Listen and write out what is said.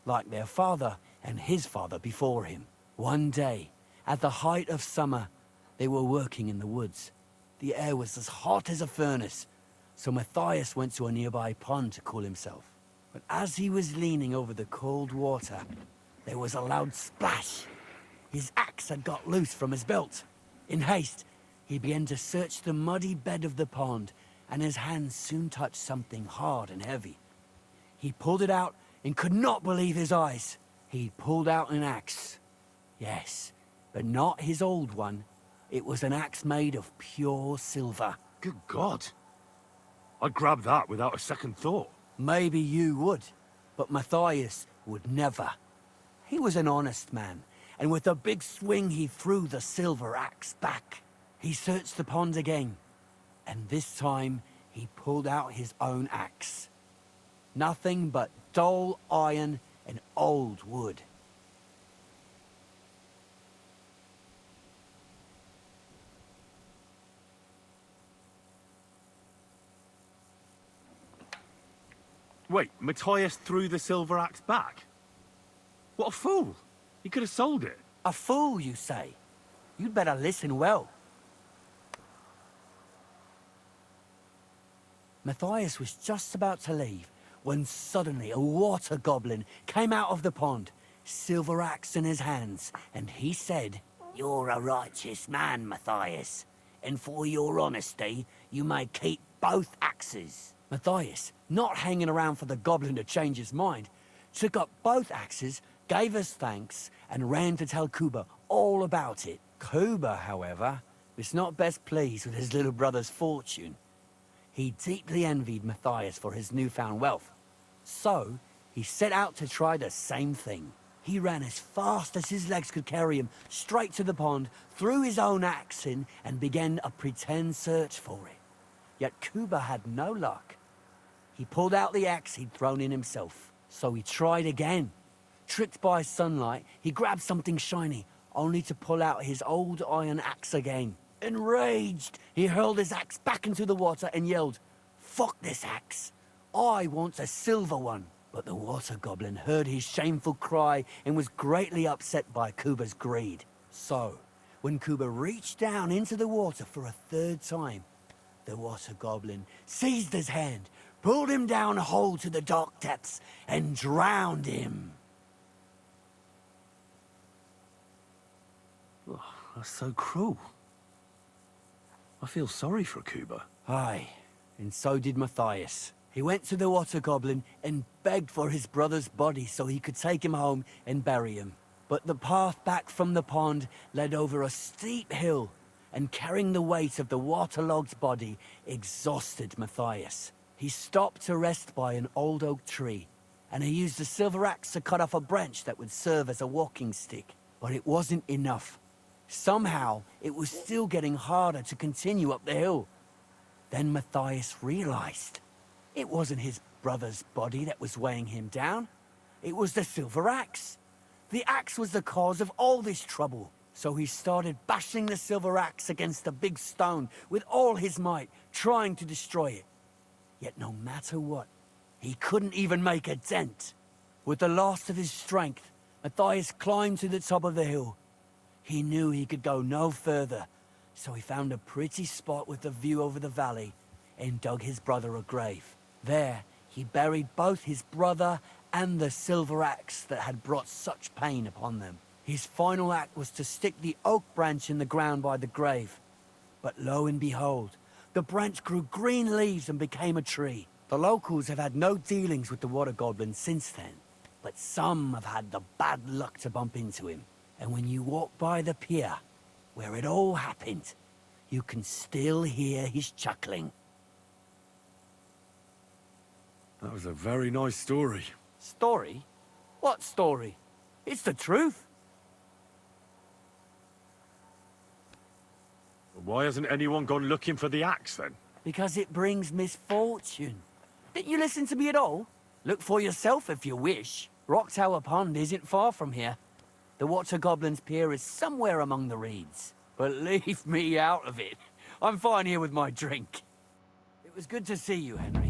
like their father and his father before him. One day, at the height of summer, they were working in the woods. The air was as hot as a furnace, so Matthias went to a nearby pond to cool himself. But as he was leaning over the cold water, there was a loud splash. His axe had got loose from his belt. In haste, he began to search the muddy bed of the pond, and his hands soon touched something hard and heavy. He pulled it out and could not believe his eyes. He pulled out an axe. Yes, but not his old one. It was an axe made of pure silver. Good God. I'd grab that without a second thought. Maybe you would, but Matthias would never. He was an honest man, and with a big swing he threw the silver axe back. He searched the pond again, and this time he pulled out his own axe. Nothing but dull iron and old wood. Wait, Matthias threw the silver axe back? What a fool! He could have sold it. A fool, you say? You'd better listen well. Matthias was just about to leave when suddenly a water goblin came out of the pond, silver axe in his hands, and he said, "You're a righteous man, Matthias, and for your honesty, you may keep both axes." Matthias, not hanging around for the goblin to change his mind, took up both axes, gave us thanks, and ran to tell Kuba all about it. Kuba, however, was not best pleased with his little brother's fortune. He deeply envied Matthias for his newfound wealth. So, he set out to try the same thing. He ran as fast as his legs could carry him straight to the pond, threw his own axe in, and began a pretend search for it. Yet Kuba had no luck. He pulled out the axe he'd thrown in himself. So he tried again. Tricked by sunlight, he grabbed something shiny, only to pull out his old iron axe again. Enraged, he hurled his axe back into the water and yelled, "Fuck this axe! I want a silver one!" But the water goblin heard his shameful cry and was greatly upset by Kuba's greed. So, when Kuba reached down into the water for a third time, the water goblin seized his hand, pulled him down whole to the dark depths, and drowned him. Oh, that's so cruel. I feel sorry for Kuba. Aye, and so did Matthias. He went to the water goblin and begged for his brother's body so he could take him home and bury him. But the path back from the pond led over a steep hill, and carrying the weight of the waterlogged body exhausted Matthias. He stopped to rest by an old oak tree, and he used a silver axe to cut off a branch that would serve as a walking stick. But it wasn't enough. Somehow, it was still getting harder to continue up the hill. Then Matthias realized it wasn't his brother's body that was weighing him down. It was the silver axe. The axe was the cause of all this trouble. So he started bashing the silver axe against the big stone with all his might, trying to destroy it. Yet no matter what, he couldn't even make a dent. With the last of his strength, Matthias climbed to the top of the hill. He knew he could go no further, so he found a pretty spot with a view over the valley and dug his brother a grave. There, he buried both his brother and the silver axe that had brought such pain upon them. His final act was to stick the oak branch in the ground by the grave. But lo and behold, the branch grew green leaves and became a tree. The locals have had no dealings with the water goblin since then, but some have had the bad luck to bump into him. And when you walk by the pier, where it all happened, you can still hear his chuckling. That was a very nice story. Story? What story? It's the truth. Why hasn't anyone gone looking for the axe then? Because it brings misfortune. Didn't you listen to me at all? Look for yourself if you wish. Rock Tower Pond isn't far from here. The Water Goblin's pier is somewhere among the reeds. But leave me out of it. I'm fine here with my drink. It was good to see you, Henry.